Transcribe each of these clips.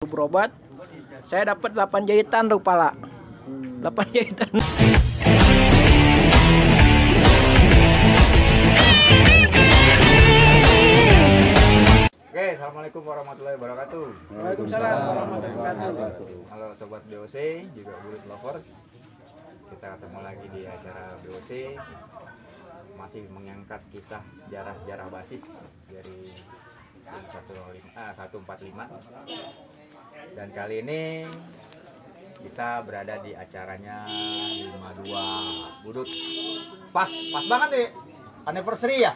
berobat, saya dapat 8 jahitan tuh pala. 8 jahitan. Oke, assalamualaikum warahmatullahi wabarakatuh. Waalaikumsalam warahmatullahi wabarakatuh. Halo sobat BOC, juga Bulut Lovers. Kita ketemu lagi di acara BOC. Masih mengangkat kisah sejarah-sejarah basis dari 145. Dan kali ini kita berada di acaranya 52 Budut. Pas banget nih. Anniversary ya?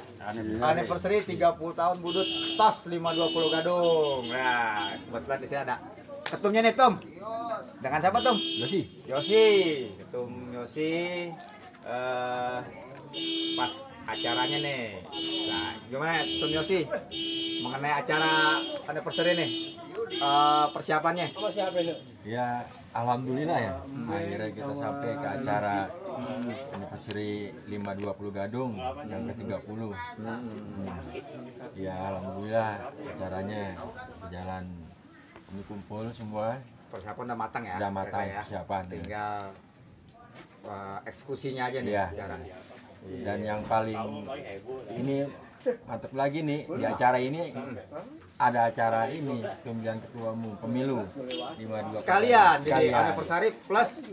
Anniversary 30 tahun Budut TOS 520 Gadung. Nah, kebetulan di sini ada ketumnya nih, Tum. Dengan siapa, Tum? Yosi. Ketum Yosi. Pas acaranya nih. Nah, gimana Tum Yosi? Mengenai acara anniversary nih. Persiapannya. Ya, alhamdulillah ya. Akhirnya kita sampai ke acara anniversary 520 Gadung yang ke-30. Ya, alhamdulillah acaranya berjalan. Kami kumpul semua. Persiapan udah matang ya? Udah matang ya. persiapan. Tinggal eksekusinya aja nih Iya. sekarang. Dan yang paling ini mantap lagi nih, di acara ini ada acara ini pemilihan ketua umum pemilu 520. Sekalian, jadi anniversary plus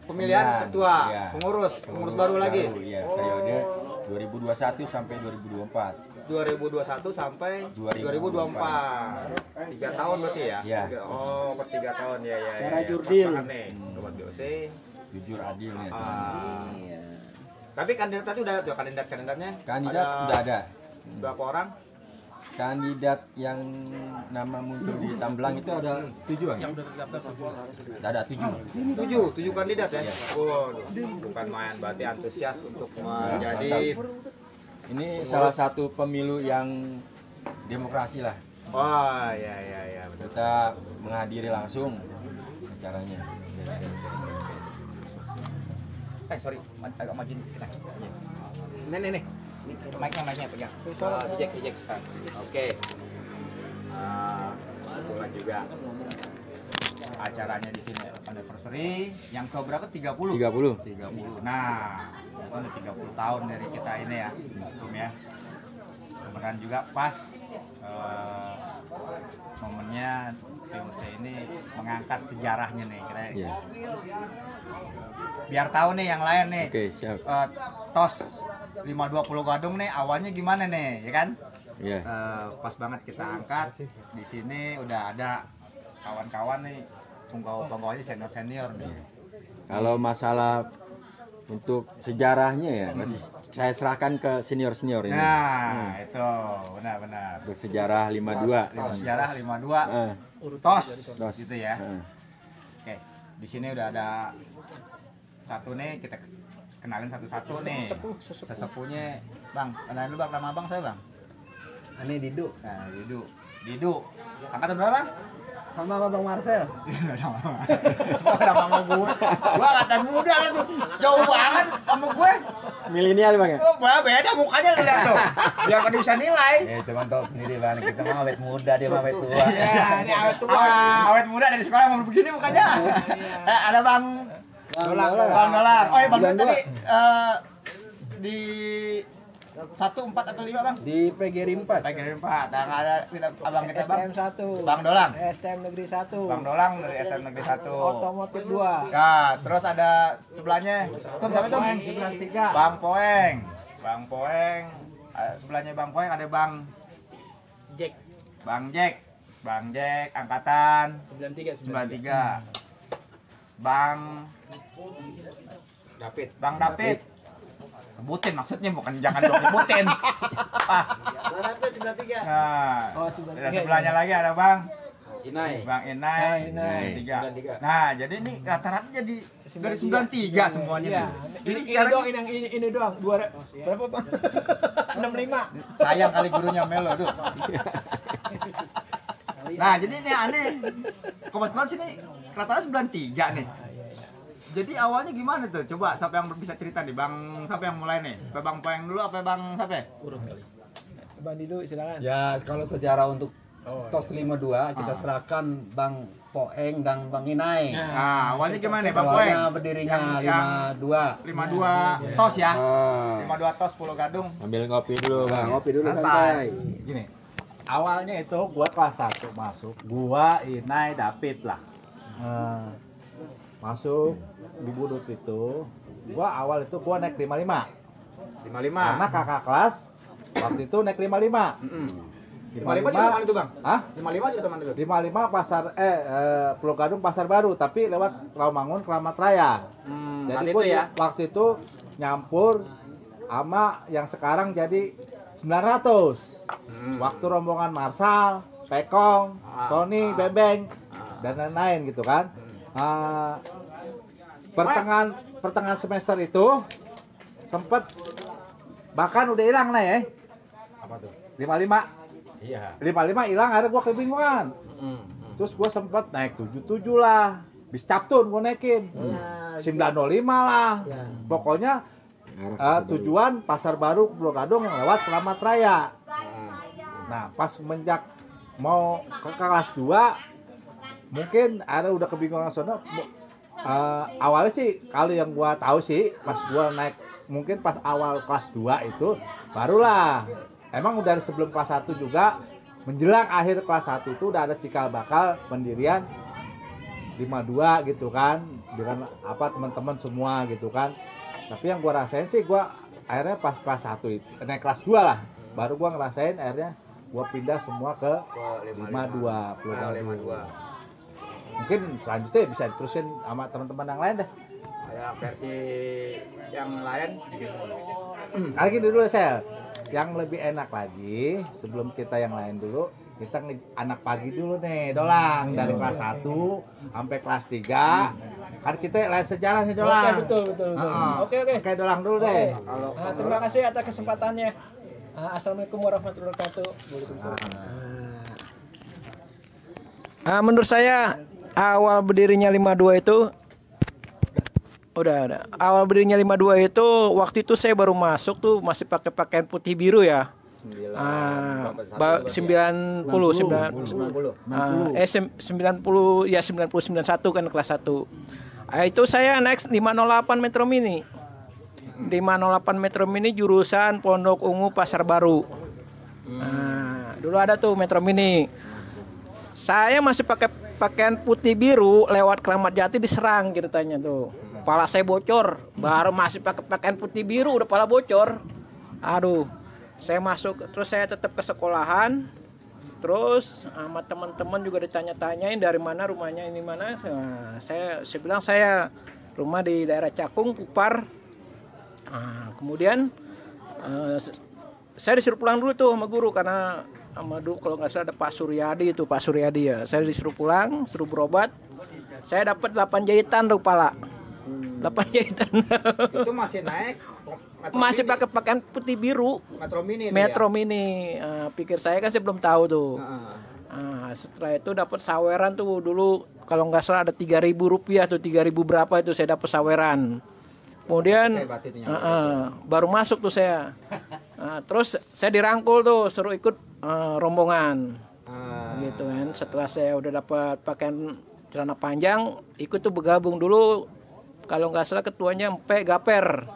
pemilihan ketua, ya. pengurus baru lagi. Iya, periode 2021 sampai 2024. 2021 sampai 2024. 3 tahun berarti ya? Iya. Oh, per 3 tahun ya. Cara jurdil. Pas banget nih, sobat BOC. Jujur adil nih. Tapi kandidat tadi udah ada tuh kandidatnya? Kandidat udah ada. Berapa orang? Kandidat yang nama muncul di Tamblang itu ada 7-an. Ada 7. 7 kandidat ya? Iya. Waduh, bukan main, berarti antusias untuk menjadi. Ini salah satu pemilu yang demokrasi lah. Wah, ya, betul. Kita menghadiri langsung acaranya. Sorry, agak maju dikit. Nih. Mic-nya pegang. Jack. Oke. Kebetulan juga acaranya di sini anniversary yang ke berapa? 30. 30. Nah, itu udah 30 tahun dari kita ini ya, Tum ya. Kemudian juga pas momennya BOC ini mengangkat sejarahnya nih, kira. Iya. Biar tahu nih yang lain nih. Oke, siap. TOS 520 Gadung nih awalnya gimana nih, ya kan? Iya. Pas banget kita angkat. Di sini udah ada kawan-kawan nih, penggawa-penggawanya senior nih. Kalau masalah untuk sejarahnya ya, masih saya serahkan ke senior-senior ini. Nah, itu benar. Untuk sejarah 52. Sejarah 52 TOS gitu ya. Oke, di sini udah ada satu nih, kita kenalin satu-satu nih. Sesepuhnya, Bang. Kenalin dulu Bang, nama Bang saya Bang. Ini Didu. Nah, Didu. Angkatan berapa, Bang? Sama Bang Marcel. Sama sama gue. Gua angkatan muda lah tuh. Jauh banget sama gue. Milenial Bang ya? Oh, beda mukanya lihat tuh. Biar pada bisa nilai. Teman tahu sendiri Bang, kita mah awet muda, dia mah awet tua. Iya, ini awet tua. Awet muda dari sekolah mau begini mukanya. Ada Bang Dolang. Oh, ya Bang tadi di 1, 4 atau 5 Bang? Di PGRI 4. PGRI 4. Dan ada abang kita Bang. STM 1. Bang Dolang. STM Negeri 1. Bang Dolang dari STM Negeri 1. Otomotif 2. Nah, terus ada sebelahnya. Tum siapa tuh? Poeng 93. Bang Poeng. Sebelahnya Bang Poeng ada Bang Jack. Bang Jack angkatan 93. Bang David. Sebutin maksudnya, bukan jangan dong sebutin. Bang David 93. Nah, Oh, 93. ada sebelahnya lagi ada Bang Inai. Bang Inai 93. Nah, jadi ini rata-rata jadi dari 93 semuanya. Iya. nih. Ini sekarang doang, ini doang. Berapa Bang? 65. sayang kali gurunya Melo tuh. Nah, jadi ini aneh. Kebetulan sini rata-rata 93 nih. Jadi awalnya gimana tuh? Coba siapa yang bisa cerita nih, Bang? Siapa yang mulai nih? Apa Bang Poeng dulu apa Bang siapa? Bang Didu silakan. Ya kalau sejarah untuk TOS 52 kita serahkan Bang Poeng dan Bang Inai. Nah, awalnya gimana nih Bang Poeng? Awalnya berdirinya Yang 52. 52 tos ya. Ah, 52 tos Pulau Gadung. ambil ngopi dulu bang. Ngopi dulu santai. Gini, awalnya itu gua kelas 1 masuk, gua Inai David lah. Masuk di Budut itu, gua awal itu gua naik 55. 55. Karena kakak kelas waktu itu naik 55. 55 juga mana itu Bang? Hah? 55 juga teman itu. 55 pasar Pulau Gadung Pasar Baru, tapi lewat Rawamangun Kramat Raya. Jadi saat gua itu ya. waktu itu nyampur sama yang sekarang jadi 900. Waktu rombongan Marsal, Pekong, Sony, Bebeng dan lain-lain gitu kan. Pertengahan semester itu sempet bahkan udah hilang lah ya. Apa tuh? 55 Iya. 55 hilang, akhirnya gua kebingungan. Terus gua sempat naik 77 lah. Bis Captun gua naikin. 905 lah. Pokoknya tujuan Pasar Baru Pulau Gadung yang lewat Kramat Raya. Nah, pas menjak mau ke kelas 2 mungkin ada udah kebingungan sono. Awalnya sih kalau yang gua tahu sih pas gua naik mungkin pas awal kelas 2 itu barulah emang udah sebelum kelas 1 juga menjelang akhir kelas 1 itu udah ada cikal bakal pendirian 52 gitu kan dengan apa teman-teman semua gitu kan. Tapi yang gua rasain sih gua akhirnya pas kelas 1 itu naik kelas 2 lah baru gua ngerasain akhirnya gua pindah semua ke 52 Pulau Gadung. Mungkin selanjutnya bisa diterusin sama teman-teman yang lain deh. Kayak versi yang lain. Lagi dulu Sel. Yang lebih enak lagi sebelum kita yang lain dulu kita anak pagi dulu nih Dolang dari kelas 1 sampai kelas 3 kan kita lain sejarah nih Dolang. Oke, betul. Oke. Oke Dolang dulu deh. Terima kasih atas kesempatannya. Assalamualaikum warahmatullahi wabarakatuh. Menurut saya awal berdirinya 52 itu udah. Awal berdirinya 52 itu waktu itu saya baru masuk tuh masih pakai pakaian putih biru ya. 90 ya 91 kan kelas 1. Itu saya naik 508 Metro Mini. 508 Metro Mini jurusan Pondok Ungu Pasar Baru. Dulu ada tuh Metro Mini. Saya masih pakai pakaian putih biru lewat Kramat Jati diserang ceritanya tuh. Kepala saya bocor, baru masih pakai pakaian putih biru udah kepala bocor. Aduh, saya masuk terus saya tetap ke sekolahan. Terus sama teman-teman juga ditanya-tanyain dari mana rumahnya ini mana. Saya bilang saya rumah di daerah Cakung, Kupar. Kemudian saya disuruh pulang dulu tuh sama guru karena sama dulu kalau nggak salah ada Pak Suryadi ya. Saya disuruh pulang, suruh berobat. Saya dapat 8 jahitan tuh kepala. 8 jahitan. Itu masih naik masih pakai pakaian putih biru Metro Mini ini Metro Mini. Pikir saya kan saya belum tahu tuh. Setelah itu dapat saweran tuh dulu kalau nggak salah ada 3.000 rupiah tuh 3.000 berapa itu saya dapat saweran. Kemudian baru masuk tuh saya. Terus saya dirangkul tuh suruh ikut rombongan. Gitu kan. Setelah saya udah dapat pakaian celana panjang, ikut tuh bergabung dulu. Kalau nggak salah ketuanya Mpe Gaper,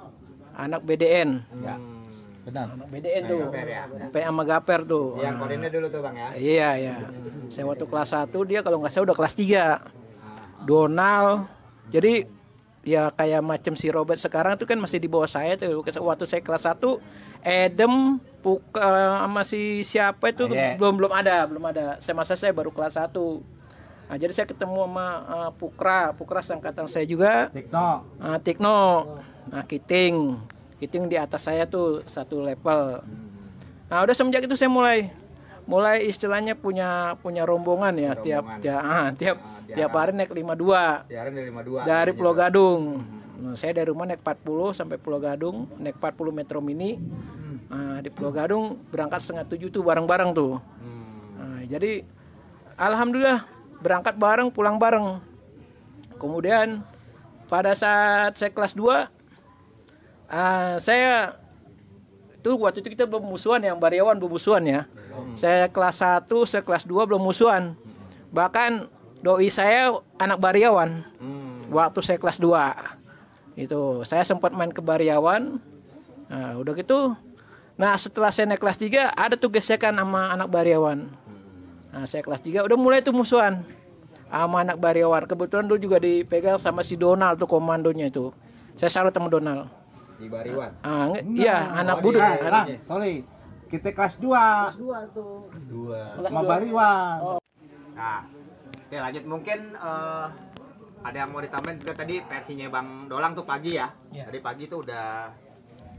anak BDN. Ya. Benar. Anak BDN tuh. Mpe sama Gaper tuh. Yang korinnya dulu tuh Bang ya. Iya. Saya waktu kelas 1 dia kalau nggak salah udah kelas 3. Donald. Jadi ya kayak macam si Robert sekarang tuh kan masih di bawah saya tuh. Waktu saya kelas 1 Edem sama si siapa itu belum ada. Saya baru kelas 1. Nah, jadi saya ketemu sama Pukra seangkatan saya juga. Tikno. Nah, Kiting di atas saya tuh satu level. Nah, udah semenjak itu saya mulai istilahnya punya rombongan ya tiap hari naik 52. Dari Pulau Gadung. Nah, saya dari rumah naik 40 sampai Pulau Gadung, naik 40 Metro Mini. Nah, di Pulau Gadung berangkat 6:30 tuh bareng-bareng tuh. Nah, jadi alhamdulillah berangkat bareng, pulang bareng. Kemudian pada saat saya kelas 2 saya tuh waktu itu kita belum musuhan yang Baryawan belum musuhan ya. Saya kelas 1, saya kelas 2 belum musuhan. Bahkan doi saya anak Bariawan. Waktu saya kelas 2. Itu saya sempat main ke Bariawan. Nah, udah gitu. Nah, setelah saya naik kelas 3 ada tuh gesekan sama anak Bariawan. Nah, saya kelas 3 udah mulai tuh musuhan sama anak Bariawan. Kebetulan dulu juga dipegang sama si Donald tuh komandonya itu. Saya salut sama Donald. Di Bariwan. Iya, anak budut. Sorry. Kita kelas 2. Sama Bariwan. Nah, oke lanjut mungkin ada yang mau ditambahin juga tadi versinya Bang Dolang tuh pagi ya. Tadi pagi tuh udah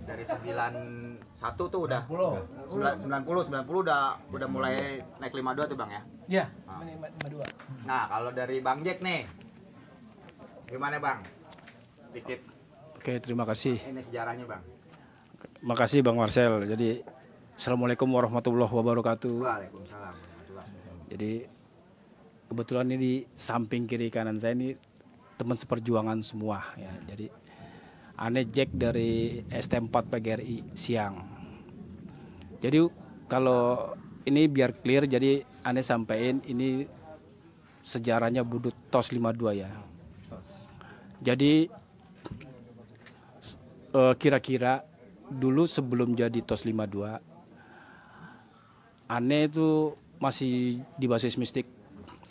dari 91 tuh udah 90 udah mulai naik 52 tuh Bang ya. Iya, Ah. 52. Nah, kalau dari Bang Jack nih. Gimana Bang? Dikit Oke, terima kasih. ini sejarahnya Bang. Makasih Bang Marcel. Jadi Assalamualaikum warahmatullahi wabarakatuh. Waalaikumsalam. Jadi kebetulan ini di samping kiri kanan saya ini teman seperjuangan semua ya. Jadi Ane Jack dari ST4 PGRI Siang. Jadi kalau ini biar clear, jadi Ane sampaikan ini sejarahnya budut TOS 52 ya. Jadi kira-kira dulu sebelum jadi TOS 52 Ane itu masih di basis mistik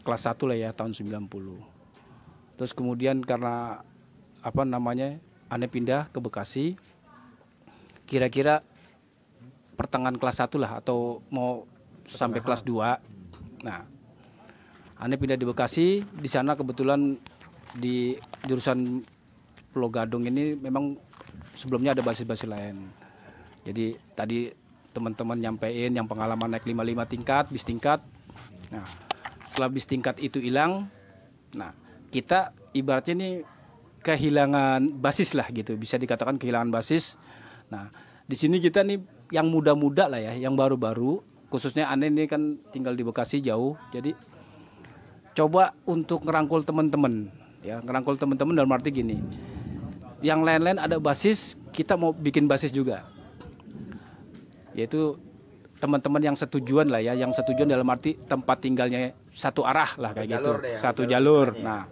kelas 1 lah ya, tahun 90. Terus kemudian karena apa namanya, Ane pindah ke Bekasi kira-kira pertengahan kelas 1 lah, atau mau sampai kelas 2. Nah, Ane pindah di Bekasi. Di sana kebetulan di jurusan Pulau Gadung ini memang sebelumnya ada basis-basis lain. Jadi tadi teman-teman nyampein yang pengalaman naik 55 tingkat, bis tingkat. Nah, setelah bis tingkat itu hilang, nah kita ibaratnya ini kehilangan basis lah gitu, bisa dikatakan kehilangan basis. Nah, di sini kita nih yang muda-muda lah ya, yang baru-baru, khususnya Ane ini kan tinggal di Bekasi jauh, jadi coba untuk ngerangkul teman-teman, ya ngerangkul teman-teman dalam arti gini, yang lain-lain ada basis, kita mau bikin basis juga, yaitu teman-teman yang setujuan lah ya, yang setujuan dalam arti tempat tinggalnya satu arah lah kayak gitu, satu jalur. Nah,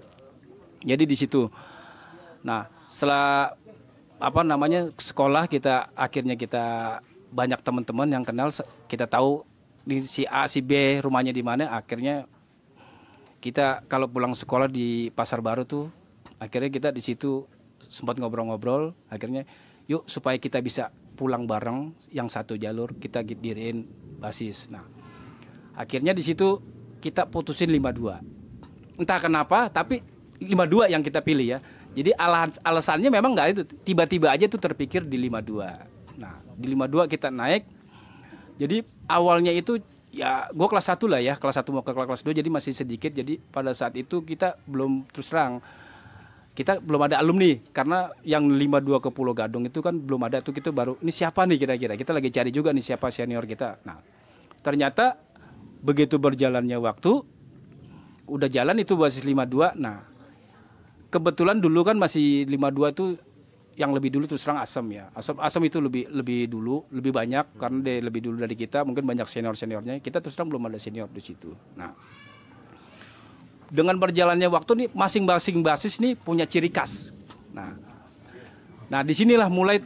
jadi di situ. Nah, setelah apa namanya sekolah kita akhirnya kita banyak teman-teman yang kenal, kita tahu di si A si B rumahnya di mana. Akhirnya kita kalau pulang sekolah di Pasar Baru tuh, akhirnya kita di situ sempat ngobrol-ngobrol. Akhirnya yuk supaya kita bisa pulang bareng yang satu jalur, kita diriin basis. Nah, akhirnya di situ kita putusin 52. Entah kenapa, tapi 52 yang kita pilih ya. Jadi alasannya memang nggak itu, tiba-tiba aja tuh terpikir di 52. Nah, di 52 kita naik. Jadi awalnya itu ya gue kelas 1 lah ya, kelas 1 mau ke kelas 2, jadi masih sedikit. Jadi pada saat itu kita belum, terus terang kita belum ada alumni, karena yang 52 ke Pulau Gadung itu kan belum ada tuh. Kita baru, ini siapa nih kira-kira, kita lagi cari juga nih siapa senior kita. Nah, ternyata begitu berjalannya waktu, udah jalan itu basis 52. Nah, kebetulan dulu kan masih 52 itu yang lebih dulu terus terang Asam ya. Asam itu lebih dulu, lebih banyak karena dia lebih dulu dari kita, mungkin banyak seniornya. Kita terus terang belum ada senior di situ. Nah, dengan berjalannya waktu nih masing-masing basis nih punya ciri khas. Nah disinilah mulai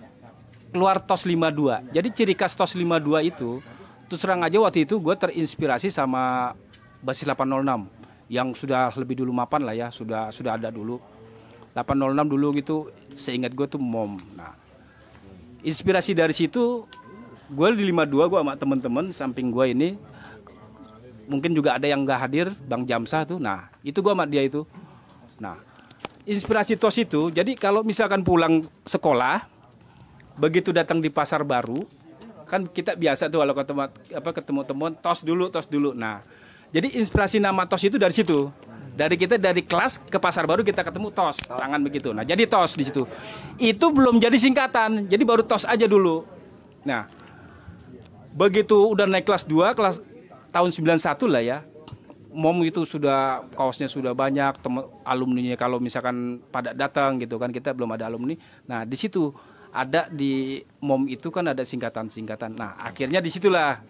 keluar TOS 52. Jadi ciri khas TOS 52 itu terus terang aja waktu itu gue terinspirasi sama basis 806 yang sudah lebih dulu mapan lah ya, sudah ada dulu. 806 dulu gitu, seingat gue tuh MOM. Nah, inspirasi dari situ, gue di 52 gue sama temen-temen samping gue ini, mungkin juga ada yang nggak hadir, Bang Jamsah tuh. Nah, itu gue sama dia itu. Nah, inspirasi TOS itu, jadi kalau misalkan pulang sekolah, begitu datang di Pasar Baru, kan kita biasa tuh kalau ketemu teman TOS dulu. Nah, jadi inspirasi nama TOS itu dari situ. Dari kita dari kelas ke Pasar Baru kita ketemu TOS, tangan begitu. Nah, jadi TOS di situ. Itu belum jadi singkatan, jadi baru TOS aja dulu. Nah, begitu udah naik kelas 2, kelas tahun 91 lah ya. MOM itu sudah kaosnya sudah banyak, alumninya kalau misalkan pada datang gitu kan, kita belum ada alumni. Nah, di situ ada di MOM itu kan ada singkatan-singkatan. Nah, akhirnya disitulah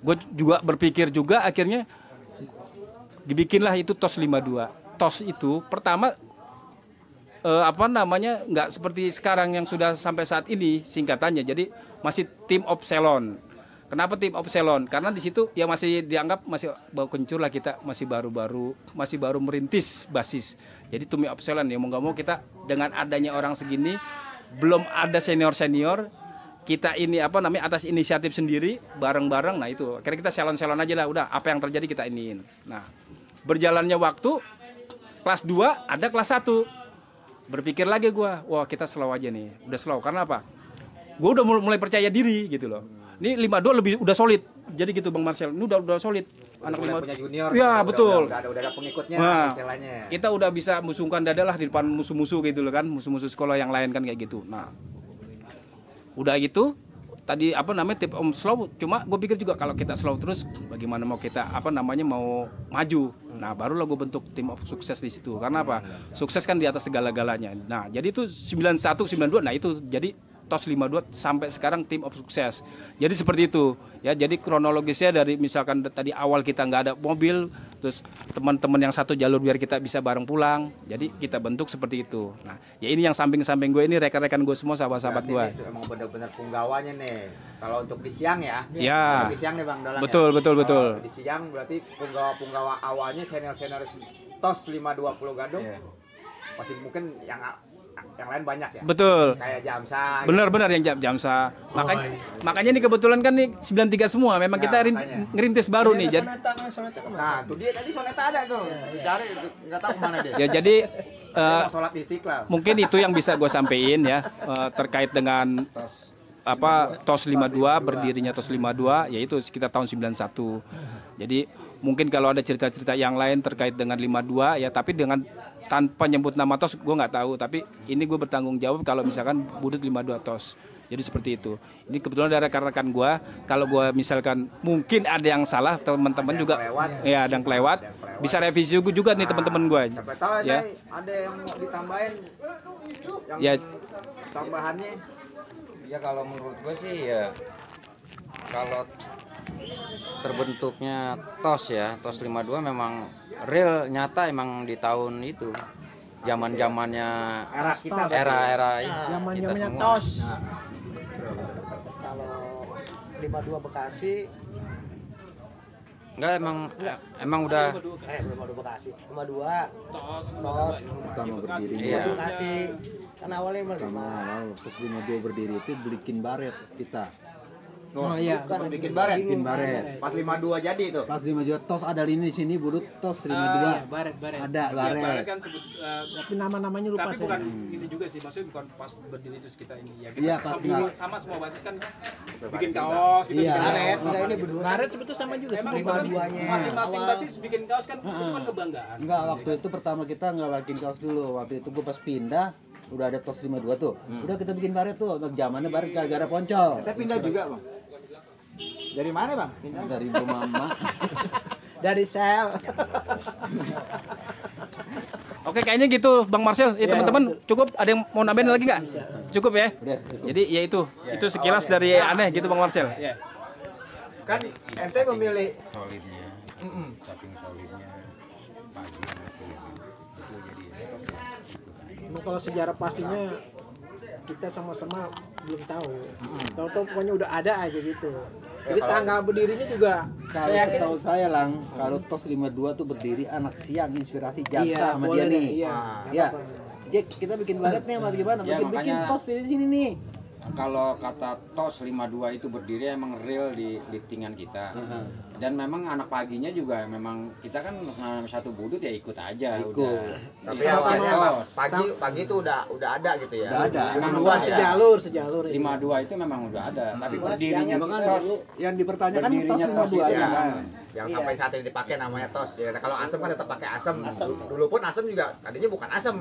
gue juga berpikir juga, akhirnya dibikinlah itu TOS 52. TOS itu pertama nggak seperti sekarang yang sudah sampai saat ini singkatannya. Jadi masih Team of Ceylon. Kenapa Team of Ceylon? Karena di situ ya masih dianggap masih bau kencur lah, kita masih baru merintis basis. Jadi Team of Ceylon ya mau nggak mau kita dengan adanya orang segini, belum ada senior, kita ini atas inisiatif sendiri bareng-bareng. Nah itu akhirnya kita selon aja lah, udah apa yang terjadi kita iniin. Nah berjalannya waktu kelas 2 ada kelas 1, berpikir lagi gue, wah kita slow aja nih, udah slow. Karena apa? Gue udah mulai percaya diri gitu loh. Ini 52 udah solid, jadi gitu Bang Marcel, ini udah solid. Anak Udah punya junior, ya betul. Udah ada pengikutnya, Nah, istilahnya. kita udah bisa musungkan dada lah di depan musuh-musuh gitu loh kan, musuh-musuh sekolah yang lain kan kayak gitu. Nah udah gitu tadi tip om slow, cuma gue pikir juga kalau kita slow terus bagaimana mau kita mau maju. Nah barulah gue bentuk tim of sukses di situ. Karena apa? Sukses kan di atas segala-galanya. Nah jadi itu 91 92, nah itu jadi TOS 52 sampai sekarang tim of sukses. Jadi seperti itu ya. Jadi kronologisnya dari misalkan tadi awal kita nggak ada mobil, terus teman-teman yang satu jalur biar kita bisa bareng pulang, jadi kita bentuk seperti itu. Nah ya ini yang samping-samping gue ini rekan-rekan gue semua, sahabat-sahabat gue. Ini emang benar-benar punggawanya nih. Kalau untuk di siang ya. Ya. Untuk di siang nih Bang Dalang. Betul. Kalau di siang berarti punggawa awalnya senior TOS 520 Gadung. Masih mungkin yang lain banyak ya. Betul. Kayak Jamsa. Benar-benar yang Jamsa. Makanya ini kebetulan kan nih 93 semua. Memang Ya, kita ngerintis baru nih. Jadi Nah, tuh dia tadi soneta ada tuh. Dicari enggak tahu kemana dia. ya jadi Dia mau sholat di Istiqlal. mungkin itu yang bisa gue sampein ya terkait dengan TOS 52, berdirinya TOS 52 yaitu sekitar tahun 91. Jadi mungkin kalau ada cerita-cerita yang lain terkait dengan 52 ya, tapi dengan tanpa nyebut nama TOS gue nggak tahu, tapi ini gue bertanggung jawab kalau misalkan budut 52 TOS. Jadi seperti itu. Ini kebetulan dari rekan-rekan gue, kalau gue misalkan mungkin ada yang salah, teman-teman juga ya ada yang kelewat, bisa revisi juga nih teman-teman gue. Siapa tahu Ya. ada yang mau ditambahin yang Ya. tambahannya. Ya kalau menurut gue sih ya, kalau terbentuknya TOS ya, TOS 52 memang real nyata emang di tahun itu. Zaman-zamannya Era kita era Zaman-zamannya semua. TOS. Kalau 52 Bekasi Enggak emang udah 52 Bekasi 52 TOS Pertama berdiri. iya. Bekasi kan awalnya Pertama awal terus 52 berdiri itu bikin baret kita. Oh iya. bikin baret. Bikin baret. Pas 52 jadi itu. Pas 5 juta tos ada lini di sini budut tos 52. Baret. Ada baret. kan sebut, Tapi nama-namanya lupa tapi saya. bukan ini juga sih, maksudnya bukan pas berdiri terus kita ini ya. Iya, pas sama semua basis kan bikin kaos, kita Iya. bikin Baret kaos. sudah ini berdua Baret sebetulnya sama juga Emang sebenarnya. Lima-duanya. masing-masing basis bikin kaos kan itu kan kebanggaan. Enggak, waktu itu pertama kita enggak bikin kaos dulu. Waktu itu gua pas pindah udah ada tos 52 tuh. Udah kita bikin baret tuh. Zamannya baret gara-gara poncol. Kita pindah juga, Bang. Dari mana, Bang? Pindah. Dari Bu Mama. Dari sel. Oke, kayaknya gitu Bang Marcel. Ya, teman-teman cukup, ada yang mau nambahin lagi nggak? Cukup ya? Udah. Jadi ya itu sekilas dari aneh gitu Bang Marcel. Ya. Kan MC memilih Solidnya, saking solidnya pagi masih itu jadi Nah, kalau sejarah pastinya kita sama-sama belum tahu. Tahu-tahu pokoknya udah ada aja gitu. Jadi tanggal berdirinya juga Kalau tahu saya Lang, kalau tos 52 tuh berdiri anak siang inspirasi Jamsa iya, sama boleh dia deh, nih. iya. Ya. Jack, kita bikin baret nih sama gimana? Ya, Bikin makanya- tos di sini nih. kalau kata TOS 52 itu berdiri emang real di liftingan kita. Dan memang anak paginya juga memang kita kan satu budut ya ikut aja udah. tapi Iya, awalnya TOS. pagi itu udah ada gitu ya. Udah ada. Emang sama luas ya. sejalur. 52 itu memang udah ada, tapi berdirinya Bahkan TOS yang dipertanyakan tos berdirinya TOS 52 itu aja. ya. Yang sampai saat ini dipakai namanya TOS. Ya, kalau asem kan tetap pakai asem. Dulu pun asem juga tadinya bukan asem.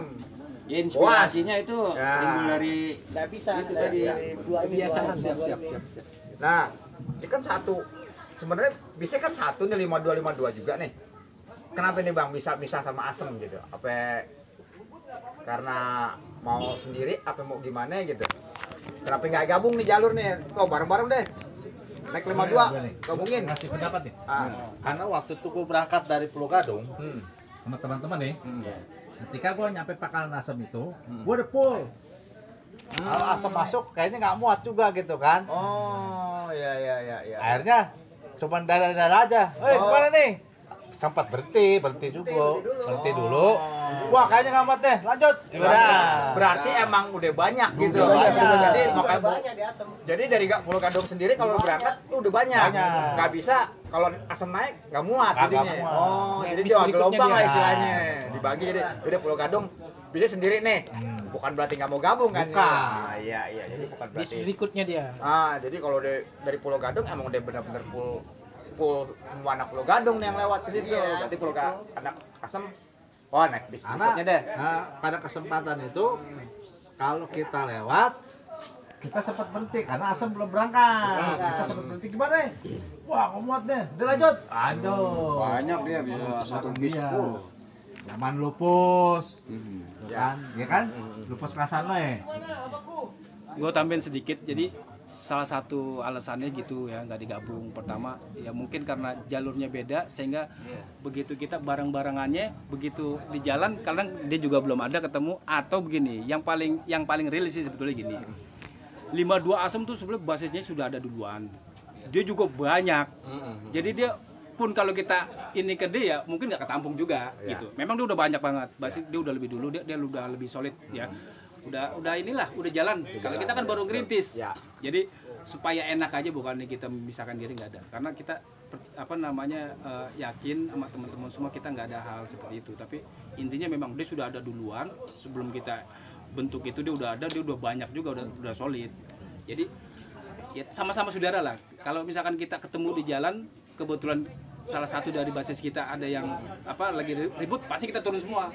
Ya inspirasinya itu Ya. timbul dari nggak bisa itu tadi. Kebiasaan. Nah, ini kan satu. Sebenarnya bisa kan satu nih 52 juga nih. Kenapa nih Bang bisa sama asem gitu? Apa karena mau sendiri apa mau gimana gitu? Kenapa nggak gabung nih jalur nih? Oh bareng-bareng deh. naik 52 gabungin. Ngasih pendapat nih. Karena waktu itu gue berangkat dari Pulau Gadung Sama teman-teman nih. Ketika gue nyampe Pangkalan Asem itu, gue udah full. Kalau asam masuk kayaknya nggak muat juga gitu kan. Oh, ya. Akhirnya cuman darah-darah aja. Kemana nih? Sempat berhenti juga. Berhenti dulu. Wah, kayaknya nggak muat deh. Lanjut. Berarti emang udah banyak gitu. Jadi makanya jadi dari Pulau Gadung sendiri kalau berangkat tuh udah banyak. Nggak bisa kalau asam naik nggak muat jadinya. Oh, jadi dia gelombang lah istilahnya. Dibagi jadi Pulau Gadung bisa sendiri nih. Bukan berarti nggak mau gabung kan? Iya, jadi bukan Bis berarti. berikutnya dia. Jadi kalau dari Pulau Gadung emang udah benar-benar full semua anak Pulau Gadung nih yang lewat ke situ. Berarti anak Asem naik bis berikutnya deh. Nah, pada kesempatan itu kalau kita lewat kita sempat berhenti karena Asem belum berangkat. Kita sempat berhenti gimana nih? Wah, nggak muat deh. Udah lanjut. Aduh. Banyak dia bisa satu bis full. Zaman lupus. Ya kan? Lupus kasan lo ya. Gue tambahin sedikit, jadi salah satu alasannya gitu ya nggak digabung. Pertama ya mungkin karena jalurnya beda sehingga begitu kita bareng-barengannya begitu di jalan kadang dia juga belum ada ketemu atau begini yang paling real sih sebetulnya gini. 52 Asem tuh sebenarnya basisnya sudah ada duluan. Dia juga banyak. Jadi dia pun kalau kita ini ke dia mungkin nggak ketampung juga gitu. Memang dia udah banyak banget. Basis dia udah lebih dulu, dia udah lebih solid ya. Udah inilah, udah jalan. Kalau kita kan baru ngerintis. Jadi supaya enak aja bukannya kita memisahkan diri nggak ada. Karena kita yakin sama teman-teman semua kita nggak ada hal seperti itu. Tapi intinya memang dia sudah ada duluan sebelum kita bentuk itu dia udah ada, dia udah banyak juga, udah solid. Jadi ya sama-sama saudara lah. Kalau misalkan kita ketemu di jalan, kebetulan salah satu dari basis kita ada yang lagi ribut, pasti kita turun semua.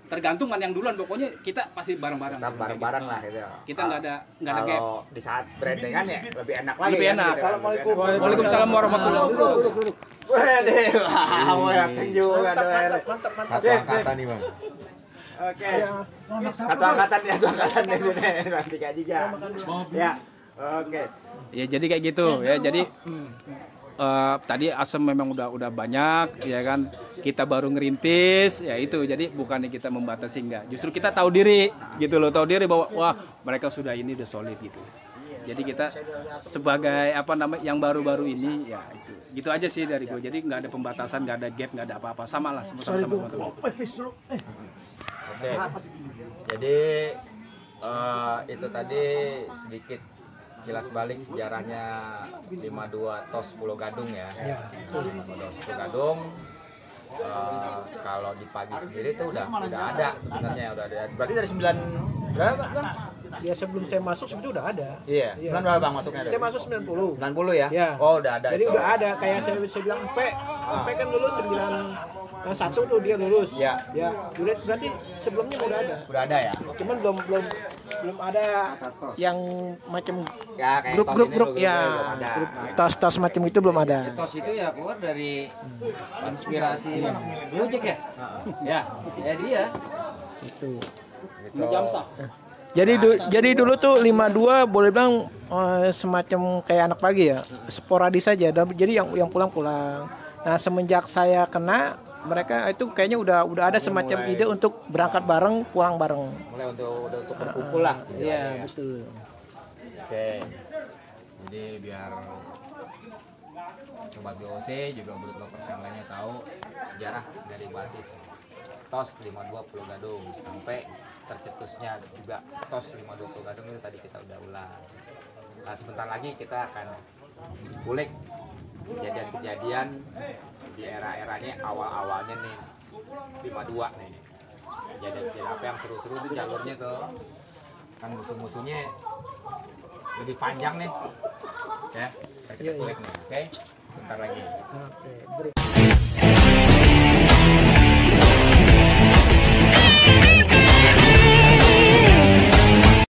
Tergantung kan yang duluan, pokoknya kita pasti bareng-bareng. Bareng-bareng lah gitu. Kita nggak ada gap. Kalau di saat brandengan ya lebih enak lagi. Lebih enak. Assalamualaikum. Waalaikumsalam warahmatullahi wabarakatuh. Waduh, mau yakin juga doer. Mantap. Satu angkatan nih bang. Oke. Satu angkatan ini nanti kaji ya. Oke. Ya jadi kayak gitu ya. Jadi tadi Asem memang udah banyak ya kan, kita baru ngerintis ya itu, jadi bukannya kita membatasi, enggak, justru kita tahu diri gitu loh, tahu diri bahwa wah mereka sudah udah solid gitu. Jadi kita sebagai yang baru-baru ini ya itu gitu aja sih dari gue. Jadi nggak ada pembatasan, nggak ada gap, nggak ada apa-apa, sama lah sama-sama teman-teman. Oke. Jadi itu tadi sedikit kilas balik sejarahnya 52 TOS Pulau Gadung ya. 52 Pulau Gadung. Kalau di pagi sendiri tuh udah ada sebenarnya, udah ada. Berarti dari 9 berapa Bang? Ya sebelum saya masuk sebetulnya udah ada. Iya. 9 berapa Bang masuknya? Saya masuk 90. 90 ya? Ya. Oh, udah ada. Jadi itu. udah ada, kayak saya bilang P kan dulu 91 tuh dia lulus. Ya. Ya. Berarti sebelumnya udah ada. Udah ada ya? Cuman belum ada yang macam Ya, kayak grup-grup TOS ini ya. belum ada. Grup tas macam itu belum ada. TOS itu ya keluar dari inspirasi Gojek ya? Ya dia. Itu. Jamsah. Jadi dulu tuh 52 boleh bilang semacam kayak anak pagi ya, sporadis saja. Jadi yang pulang-pulang. Nah semenjak saya kena, mereka itu kayaknya udah ada semacam ide untuk berangkat bareng, pulang bareng. Mulai untuk berkumpul lah. Iya betul. Oke. Jadi biar sobat GOC juga Brut Lovers yang lainnya tahu sejarah dari basis TOS 52 Pulau Gadung sampai tercetusnya juga TOS 52 Pulau Gadung itu tadi kita udah ulas. Nah sebentar lagi kita akan kulik kejadian-kejadian di era-eranya awal-awalnya nih 52 nih. Kejadian apa yang seru-seru tuh jalurnya tuh. Kan musuh-musuhnya lebih panjang nih. Oke, kita kulik nih. Oke. Sebentar lagi. Oke, break.